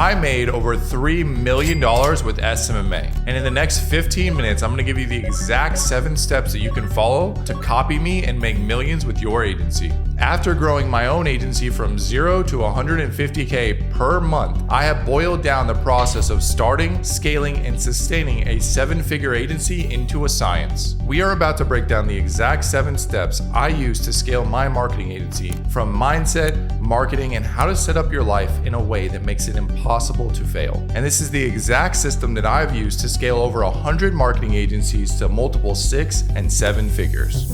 I made over $3 million with SMMA. And in the next 15 minutes, I'm gonna give you the exact 7 steps that you can follow to copy me and make millions with your agency. After growing my own agency from 0 to 150K per month, I have boiled down the process of starting, scaling, and sustaining a 7-figure agency into a science. We are about to break down the exact 7 steps I use to scale my marketing agency, from mindset, marketing, and how to set up your life in a way that makes it impossible to fail. And this is the exact system that I've used to scale over 100 marketing agencies to multiple 6 and 7 figures.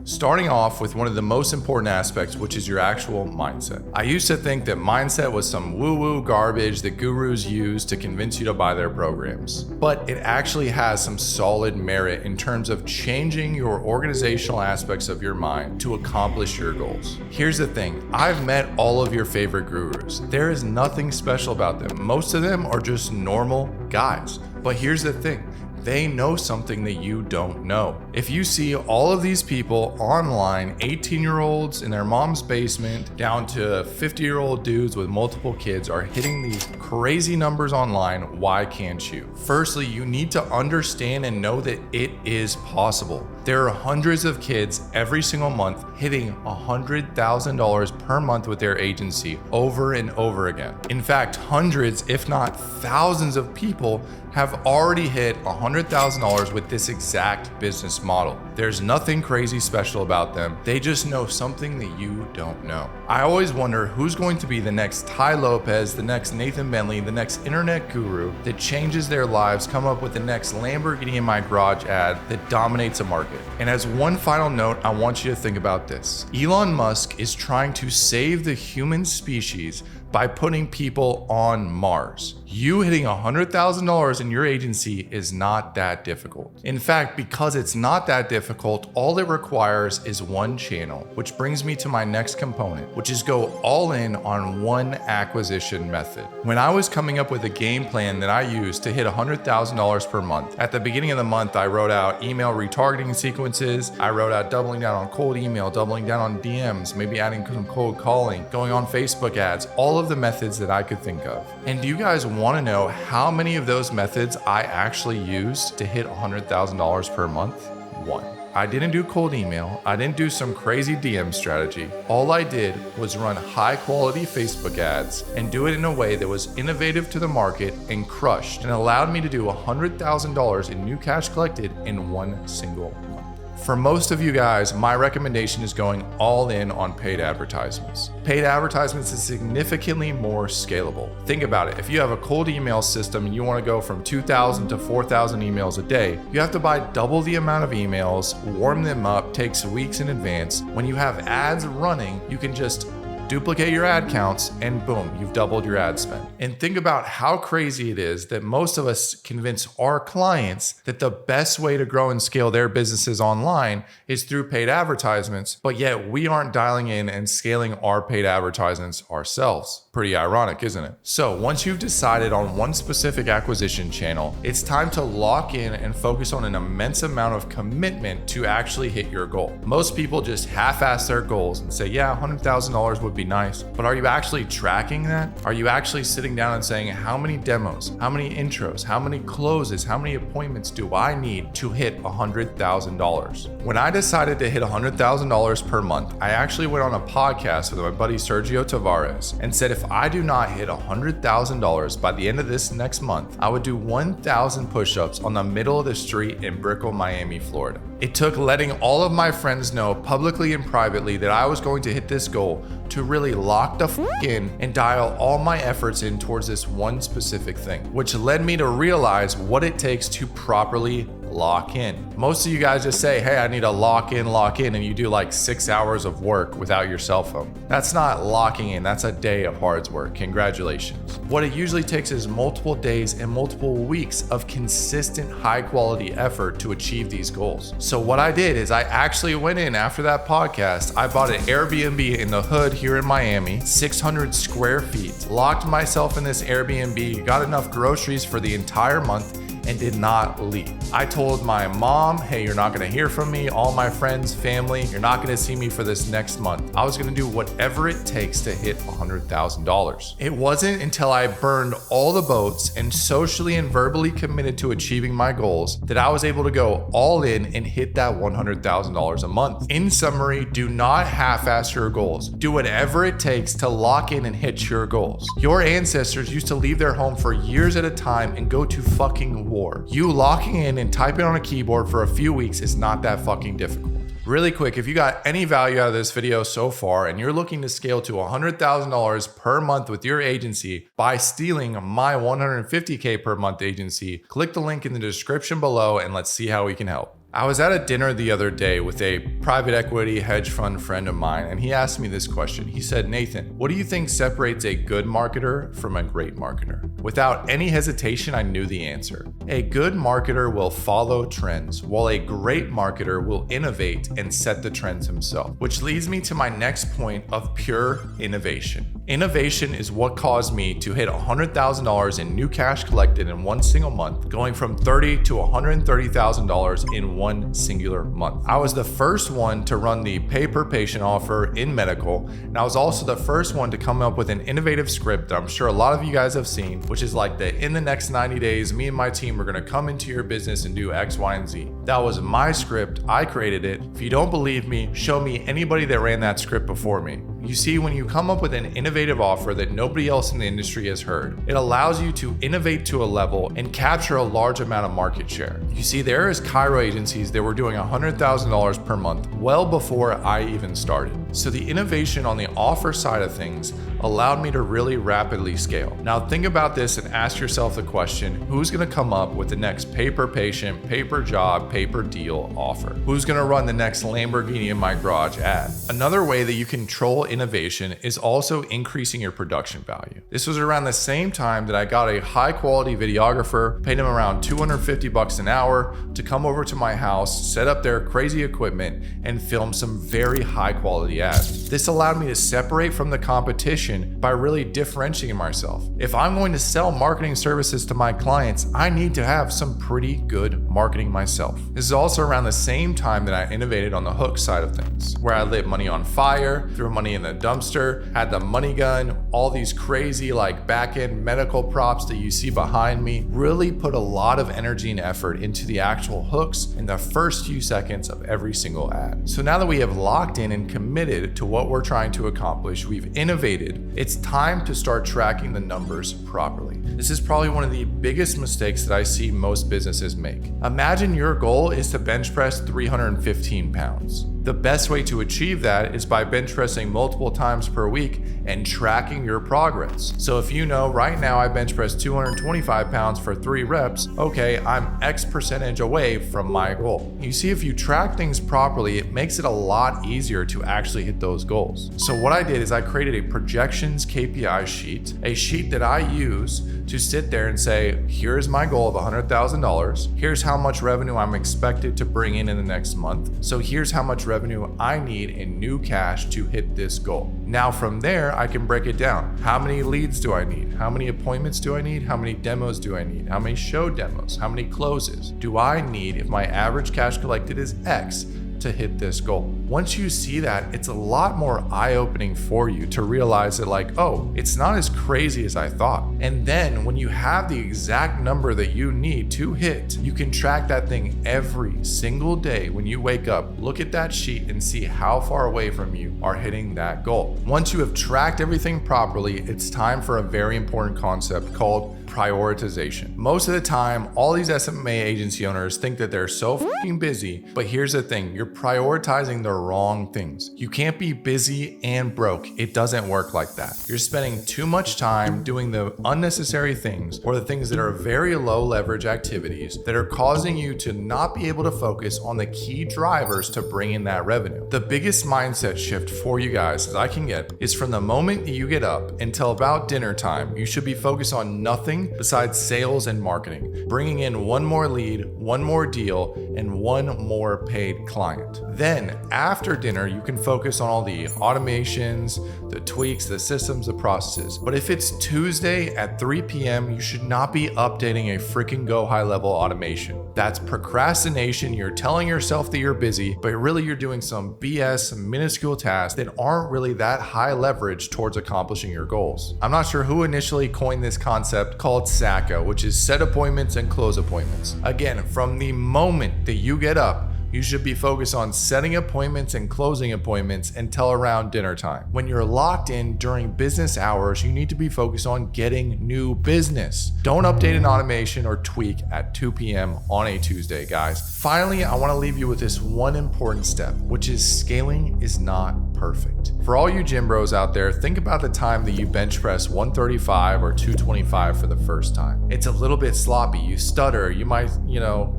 Starting off with one of the most important aspects, which is your actual mindset. I used to think that mindset was some woo-woo garbage that gurus use to convince you to buy their programs. But it actually has some solid merit in terms of changing your organizational aspects of your mind to accomplish your goals. Here's the thing, I've met all of your favorite gurus. There is nothing special about them. Most of them are just normal guys. But here's the thing, they know something that you don't know. If you see all of these people online, 18-year-olds in their mom's basement, down to 50-year-old dudes with multiple kids are hitting these crazy numbers online, why can't you? Firstly, you need to understand and know that it is possible. There are hundreds of kids every single month hitting $100,000 per month with their agency over and over again. In fact, hundreds, if not thousands of people have already hit $100,000 with this exact business model. There's nothing crazy special about them. They just know something that you don't know. I always wonder who's going to be the next Ty Lopez, the next Nathan Bentley, the next internet guru that changes their lives, come up with the next Lamborghini in my garage ad that dominates a market. And as one final note, I want you to think about this. Elon Musk is trying to save the human species by putting people on Mars. You hitting $100,000 in your agency is not that difficult. In fact, because it's not that difficult, all it requires is one channel, which brings me to my next component, which is go all in on one acquisition method. When I was coming up with a game plan that I used to hit $100,000 per month, at the beginning of the month, I wrote out email retargeting sequences. I wrote out doubling down on cold email, doubling down on DMs, maybe adding some cold calling, going on Facebook ads, all of the methods that I could think of. And do you guys want to know how many of those methods I actually used to hit $100,000 per month? One. I didn't do cold email. I didn't do some crazy DM strategy. All I did was run high quality Facebook ads and do it in a way that was innovative to the market and crushed and allowed me to do $100,000 in new cash collected in one single month. For most of you guys, my recommendation is going all in on paid advertisements. Paid advertisements is significantly more scalable. Think about it. If you have a cold email system and you want to go from 2,000 to 4,000 emails a day, you have to buy double the amount of emails, warm them up, takes weeks in advance. When you have ads running, you can just duplicate your ad counts, and boom, you've doubled your ad spend. And think about how crazy it is that most of us convince our clients that the best way to grow and scale their businesses online is through paid advertisements, but yet we aren't dialing in and scaling our paid advertisements ourselves. Pretty ironic, isn't it? So once you've decided on one specific acquisition channel, it's time to lock in and focus on an immense amount of commitment to actually hit your goal. Most people just half-ass their goals and say, yeah, $100,000 would be nice, but are you actually tracking that? Are you actually sitting down and saying, how many demos, how many intros, how many closes, how many appointments do I need to hit $100,000? When I decided to hit $100,000 per month, I actually went on a podcast with my buddy Sergio Tavares and said, if I do not hit $100,000 by the end of this next month, I would do 1,000 push-ups on the middle of the street in Brickell, Miami, Florida. It took letting all of my friends know publicly and privately that I was going to hit this goal to really lock the in and dial all my efforts in towards this one specific thing, which led me to realize what it takes to properly lock in. Most of you guys just say, hey, I need to lock in, and you do like 6 hours of work without your cell phone. That's not locking in, that's a day of hard work. Congratulations. What it usually takes is multiple days and multiple weeks of consistent high quality effort to achieve these goals. So what I did is I actually went in after that podcast, I bought an Airbnb in the hood here in Miami, 600 square feet, locked myself in this Airbnb, got enough groceries for the entire month, and did not leave. I told my mom, hey, you're not gonna hear from me, all my friends, family, you're not gonna see me for this next month. I was gonna do whatever it takes to hit $100,000. It wasn't until I burned all the boats and socially and verbally committed to achieving my goals that I was able to go all in and hit that $100,000 a month. In summary, do not half-ass your goals. Do whatever it takes to lock in and hit your goals. Your ancestors used to leave their home for years at a time and go to fucking war. You locking in and typing on a keyboard for a few weeks is not that fucking difficult. Really quick, if you got any value out of this video so far and you're looking to scale to $100,000 per month with your agency by stealing my $150K per month agency, click the link in the description below and let's see how we can help. I was at a dinner the other day with a private equity hedge fund friend of mine, and he asked me this question. He said, Nathan, what do you think separates a good marketer from a great marketer? Without any hesitation, I knew the answer. A good marketer will follow trends, while a great marketer will innovate and set the trends himself. Which leads me to my next point of pure innovation. Innovation is what caused me to hit $100,000 in new cash collected in one single month, going from $30,000 to $130,000 in one singular month. I was the first one to run the pay-per-patient offer in medical, and I was also the first one to come up with an innovative script that I'm sure a lot of you guys have seen, which is like the in the next 90 days, me and my team are gonna come into your business and do X, Y, and Z. That was my script. I created it. If you don't believe me, show me anybody that ran that script before me. You see, when you come up with an innovative offer that nobody else in the industry has heard, it allows you to innovate to a level and capture a large amount of market share. You see, there is Cairo agencies that were doing $100,000 per month well before I even started. So the innovation on the offer side of things allowed me to really rapidly scale. Now think about this and ask yourself the question, who's gonna come up with the next pay-per-patient, pay-per-job, pay-per-deal offer? Who's gonna run the next Lamborghini in my garage ad? Another way that you control innovation is also increasing your production value. This was around the same time that I got a high quality videographer, paid him around $250 an hour to come over to my house, set up their crazy equipment, and film some very high quality ads. This allowed me to separate from the competition by really differentiating myself. If I'm going to sell marketing services to my clients, I need to have some pretty good marketing myself. This is also around the same time that I innovated on the hook side of things, where I lit money on fire, threw money in the dumpster, had the money gun, all these crazy like back-end medical props that you see behind me, really put a lot of energy and effort into the actual hooks in the first few seconds of every single ad. So now that we have locked in and committed to what we're trying to accomplish, we've innovated, it's time to start tracking the numbers properly. This is probably one of the biggest mistakes that I see most businesses make. Imagine your goal is to bench press 315 pounds. The best way to achieve that is by bench pressing multiple times per week and tracking your progress. So if you know right now I bench press 225 pounds for 3 reps, okay, I'm X percentage away from my goal. You see, if you track things properly, it makes it a lot easier to actually hit those goals. So what I did is I created a projections KPI sheet, a sheet that I use to sit there and say, here's my goal of $100,000. Here's how much revenue I'm expected to bring in the next month. So here's how much revenue I need in new cash to hit this goal. Now from there, I can break it down. How many leads do I need? How many appointments do I need? How many demos do I need? How many show demos? How many closes do I need if my average cash collected is X to hit this goal? Once you see that, it's a lot more eye-opening for you to realize that like, oh, it's not as crazy as I thought. And then when you have the exact number that you need to hit, you can track that thing every single day when you wake up, look at that sheet and see how far away from you are hitting that goal. Once you have tracked everything properly, it's time for a very important concept called prioritization. Most of the time, all these SMMA agency owners think that they're so fucking busy, but here's the thing, you're prioritizing the wrong things. You can't be busy and broke. It doesn't work like that. You're spending too much time doing the unnecessary things or the things that are very low leverage activities that are causing you to not be able to focus on the key drivers to bring in that revenue. The biggest mindset shift for you guys that I can get is from the moment you get up until about dinner time, you should be focused on nothing thing besides sales and marketing, bringing in one more lead, one more deal, and one more paid client. Then after dinner, you can focus on all the automations, the tweaks, the systems, the processes. But if it's Tuesday at 3 p.m., you should not be updating a freaking go high level automation. That's procrastination. You're telling yourself that you're busy, but really you're doing some BS minuscule tasks that aren't really that high leverage towards accomplishing your goals. I'm not sure who initially coined this concept called SACA, which is set appointments and close appointments. Again, from the moment that you get up, you should be focused on setting appointments and closing appointments until around dinner time. When you're locked in during business hours, you need to be focused on getting new business. Don't update an automation or tweak at 2 p.m. on a Tuesday, guys. Finally, I want to leave you with this one important step, which is scaling is not perfect. For all you gym bros out there, think about the time that you bench press 135 or 225 for the first time. It's a little bit sloppy, you stutter, you might,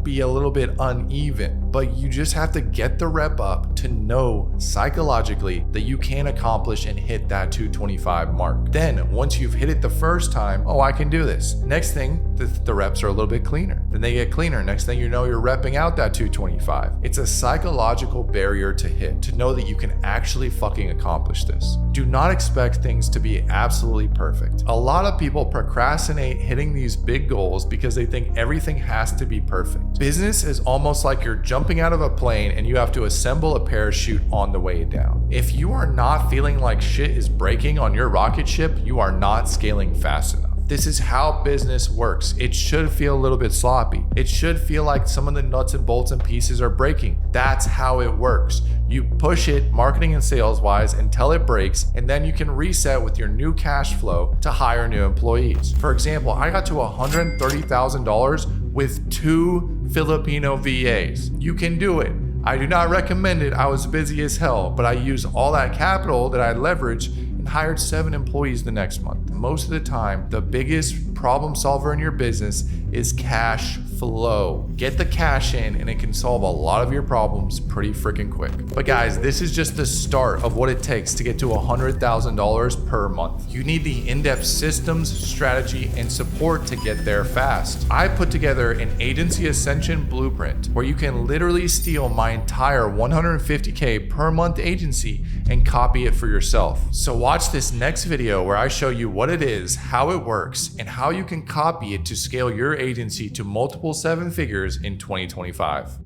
be a little bit uneven, but you just have to get the rep up to know psychologically that you can accomplish and hit that 225 mark. Then once you've hit it the first time, I can do this. Next thing, the reps are a little bit cleaner. Then they get cleaner. Next thing you know, you're repping out that 225. It's a psychological barrier to hit, to know that you can actually fucking accomplish this. Do not expect things to be absolutely perfect. A lot of people procrastinate hitting these big goals because they think everything has to be perfect. Business is almost like you're jumping out of a plane and you have to assemble a parachute on the way down. If you are not feeling like shit is breaking on your rocket ship, you are not scaling fast enough. This is how business works. It should feel a little bit sloppy. It should feel like some of the nuts and bolts and pieces are breaking. That's how it works. You push it marketing and sales wise until it breaks, and then you can reset with your new cash flow to hire new employees. For example, I got to $130,000 with 2 Filipino VAs. You can do it. I do not recommend it. I was busy as hell, but I used all that capital that I leveraged and hired 7 employees the next month. Most of the time, the biggest problem solver in your business is cash flow. Get the cash in and it can solve a lot of your problems pretty freaking quick. But guys, this is just the start of what it takes to get to $100,000 per month. You need the in-depth systems, strategy, and support to get there fast. I put together an agency ascension blueprint where you can literally steal my entire $150K per month agency and copy it for yourself. So watch this next video where I show you what it is, how it works, and how you can copy it to scale your agency to multiple 7 figures in 2025.